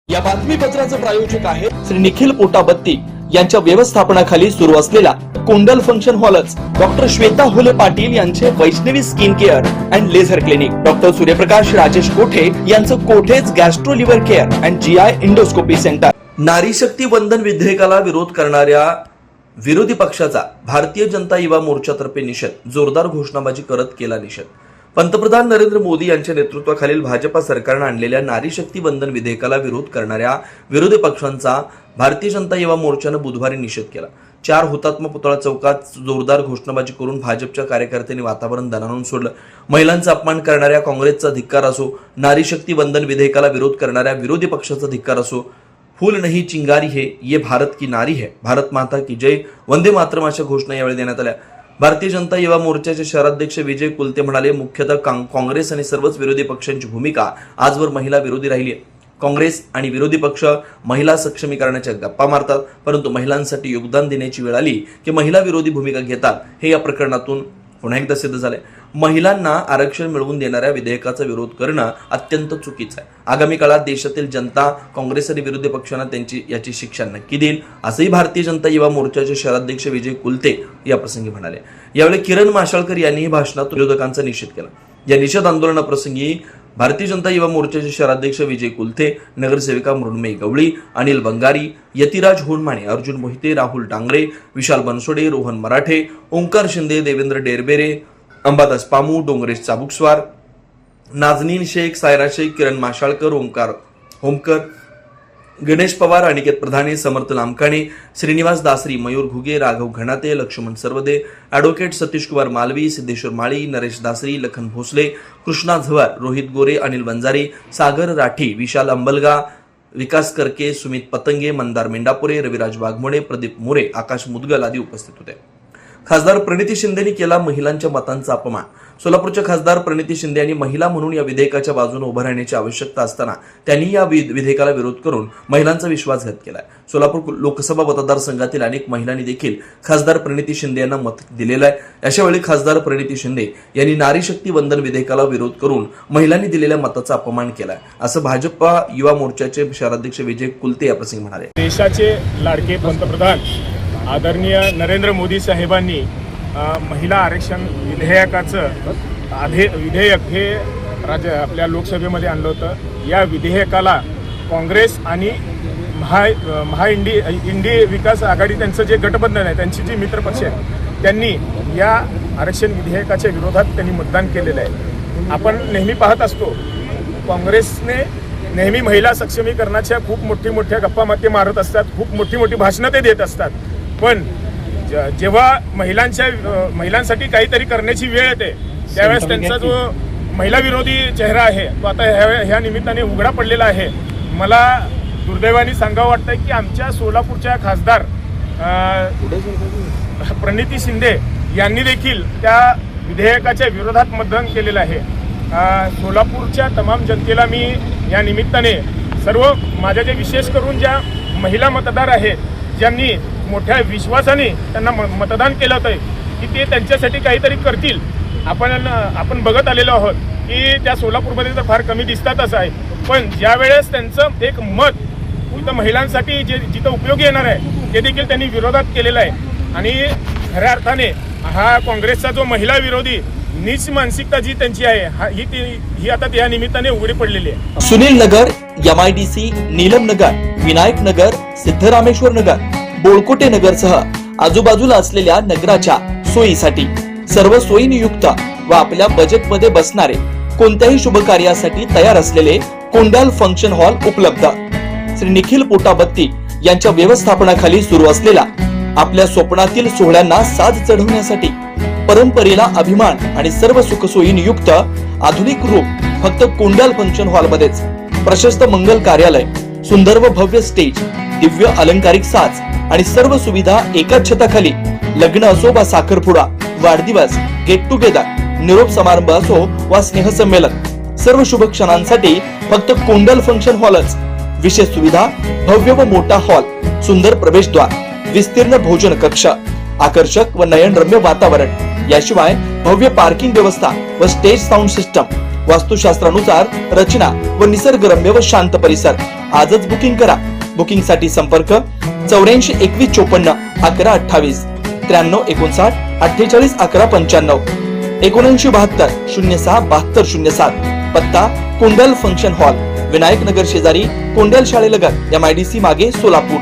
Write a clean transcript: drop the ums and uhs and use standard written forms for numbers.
या बातमीपत्राचे प्रायोजक आहे श्री निखिल पोटाबत्ती यांच्या व्यवस्थापनाखाली सुरू असलेला कुंडल फंक्शन हॉलच डॉक्टर श्वेता होले पाटील यांचे Vaishnavi skin care and laser clinic, doctor Suryaprakash Rajesh Kothe यांचं Kothe's gastro liver care and GI endoscopy centre. Nari Shakti वंदन विधेयकाला विरोध करणाऱ्या विरोधी पक्षाचा भारतीय जनता युवा मोर्चातर्फे निषेध, जोरदार घोषणाबाजी करत केला निषेध। पंतप्रधान नरेंद्र मोदी यांच्या नेतृत्वाखालील भाजपा सरकारने आणलेल्या नारी शक्ती वंदन विधेयकाला विरोध करणाऱ्या विरोधी पक्षांचा भारतीय जनता युवा मोर्चाने बुधवारी निषेध केला। 4 हुतात्मा पुतळा चौकात जोरदार घोषणाबाजी करून भाजपच्या कार्यकर्त्यांनी वातावरण दणाणून सोडलं। महिलांचा अपमान करणाऱ्या काँग्रेसचा धिक्कार असो, नारी शक्ती वंदन विधेयकाला विरोध करणाऱ्या विरोधी पक्षाचा धिक्कार असो, फूल नहीं चिंगारी है, ये भारत की नारी है, भारत माता की जय, वंदे मातरम अशा घोषणा यावेळी देण्यात आल्या। भारतीय जनता युवा मोर्चाचे शहराध्यक्ष विजय कुलते म्हणाले, मुख्यतः काँग्रेस आणि सर्वच विरोधी पक्षांची भूमिका आजवर महिला विरोधी राहिली आहे। काँग्रेस आणि विरोधी पक्ष महिला सक्षमीकरणाच्या गप्पा मारतात, परंतु महिलांसाठी योगदान देण्याची वेळ आली की महिला विरोधी भूमिका घेतात, हे या प्रकरणातून पुन्हा एकदा सिद्ध झाले। महिलांना आरक्षण मिळवून देणाऱ्या विधेयकाचा विरोध करणं अत्यंत चुकीचं आहे। आगामी काळात देशातील जनता काँग्रेस आणि विरोधी पक्षांना याची शिक्षा नक्की देईल, असंही भारतीय जनता युवा मोर्चाचे शहराध्यक्ष विजय कुलते या प्रसंगी म्हणाले। यावेळी किरण माशाळकर यांनीही भाषणात विरोधकांचा निषेध केला। या निषेध आंदोलनाप्रसंगी भारतीय जनता युवा मोर्चाचे शहराध्यक्ष विजय कुलते, नगरसेविका मृण्मयी गवळी, अनिल बंगारी, यतिराज होनमाने, अर्जुन मोहिते, राहुल डांगरे, विशाल बनसोडे, रोहन मराठे, ओंकार शिंदे, देवेंद्र डेरबेरे, अंबादास पामू, डोंगरेश चाबुकस्वार, नाजनीन शेख, सायरा शेख, किरण माशाळकर, ओंकार होमकर, गणेश पवार, अनिकेत प्रधाने, समर्थ लामकाणे, श्रीनिवास दासरी, मयूर घुगे, राघव घणाते, लक्ष्मण सरवदे, ॲडव्होकेट सतीश कुमार मालवी, सिद्धेश्वर माळी, नरेश दासरी, लखन भोसले, कृष्णा झवार, रोहित गोरे, अनिल बंजारे, सागर राठी, विशाल अंबलगा, विकास करके, सुमित पतंगे, मंदार मेंढापुरे, रविराज वाघमोडे, प्रदीप मोरे, आकाश मुदगल आदी उपस्थित होते। खासदार प्रणिती शिंदेनी केला महिलांच्या मतांचा अपमान। सोलापूरच्या खासदार प्रणिती शिंदे यांनी महिला म्हणून या विधेयकाच्या बाजूने उभं राहण्याची आवश्यकता असताना त्यांनी या विधेयकाला विरोध करून महिलांचा विश्वासघात केलाय। सोलापूर लोकसभा मतदारसंघातील अनेक महिलांनी देखील खासदार प्रणिती शिंदे यांना मत दिलेलं आहे। अशावेळी खासदार प्रणिती शिंदे यांनी नारी शक्ती वंदन विधेयकाला विरोध करून महिलांनी दिलेल्या मताचा अपमान केलाय, असं भाजपा युवा मोर्चाचे शहराध्यक्ष विजय कुलते या प्रसंगी म्हणाले। देशाचे लाडके पंतप्रधान आदरणीय नरेंद्र मोदी साहेबांनी महिला आरक्षण विधेयकाचं विधेयक हे आपल्या लोकसभेमध्ये आणलं होतं। या विधेयकाला काँग्रेस आणि इंडी विकास आघाडी त्यांचं जे गठबंधन आहे, त्यांची जी मित्रपक्ष आहे, त्यांनी या आरक्षण विधेयकाच्या विरोधात त्यांनी मतदान केलेलं आहे। आपण नेहमी पाहत असतो, काँग्रेसने नेहमी महिला सक्षमीकरणाच्या खूप मोठ्या गप्पा ते मारत असतात, खूप मोठी भाषणं ते देत असतात, पण जेव्हा महिलांसाठी काहीतरी करण्याची वेळ येते त्यावेळेस त्यांचा जो महिला विरोधी चेहरा आहे तो आता ह्या निमित्ताने उघडा पडलेला आहे। मला दुर्दैवाने सांगावं वाटतंय की आमच्या सोलापूरच्या खासदार प्रणिती शिंदे यांनी देखील त्या विधेयकाच्या विरोधात मतदान केलेलं आहे। सोलापूरच्या तमाम जनतेला मी या निमित्ताने सर्व माझ्या जे विशेष करून ज्या महिला मतदार आहेत, ज्यांनी मोठ्या विश्वासाने त्यांना मतदान केलं होतं की ते त्यांच्यासाठी काहीतरी करतील, आपण बघत आलेलो आहोत की त्या सोलापूरमध्ये तर फार कमी दिसतातच आहे, पण ज्यावेळेस त्यांचं एक मत इथं महिलांसाठी जिथं उपयोगी येणार आहे ते देखील त्यांनी विरोधात केलेला आहे। आणि खऱ्या अर्थाने हा काँग्रेसचा जो महिला विरोधी नीच मानसिकता जी त्यांची आहे ही आता त्या निमित्ताने उघडी पडलेली आहे। सुनील नगर, MIDC, नीलम नगर, विनायक नगर, सिद्धरामेश्वर नगर, बोळकोटे नगरसह आजूबाजूला असलेल्या नगराच्या सोयीसाठी सर्व सोयीनियुक्त व आपल्या बजेटमध्ये बसणारे कोणत्याही शुभ कार्यासाठी तयार असलेले कुंडल फंक्शन हॉल उपलब्ध। श्री निखिल पोटाबत्ती यांच्या व्यवस्थापनाखाली सुरू असलेला आपल्या स्वप्नातील सोहळ्यांना साज चढवण्यासाठी परंपरेला अभिमान आणि सर्व सुखसोयीनियुक्त आधुनिक रूप फक्त कुंडल फंक्शन हॉल मध्येच। प्रशस्त मंगल कार्यालय, सुंदर व भव्य स्टेज, दिव्य अलंकारिक साज आणि सर्व सुविधा एकाच छताखाली। लग्न असो वा साखरपुडा, वाढदिवस, गेट टुगेदर, निरोप समारंभ असो वा स्नेहसंमेलन, सर्व शुभ क्षणांसाठी फक्त कुंडल फंक्शन हॉलच। विशेष सुविधा, भव्य व मोठा हॉल, सुंदर प्रवेशद्वार, विस्तीर्ण भोजन कक्ष, आकर्षक व नयनरम्य वातावरण, याशिवाय भव्य पार्किंग व्यवस्था व स्टेज साऊंड सिस्टम, वास्तुशास्त्रानुसार रचना व निसर्गरम्य व शांत परिसर आजच बुकिंग करा. बुकिंग साठी संपर्क 84 21 54 11 28 93 59 48 11 95 79 72 06 72 07. पत्ता कुंडल फंक्शन हॉल, विनायक नगर शेजारी, कोंडल शाळेलगत, MIDC मागे, सोलापूर.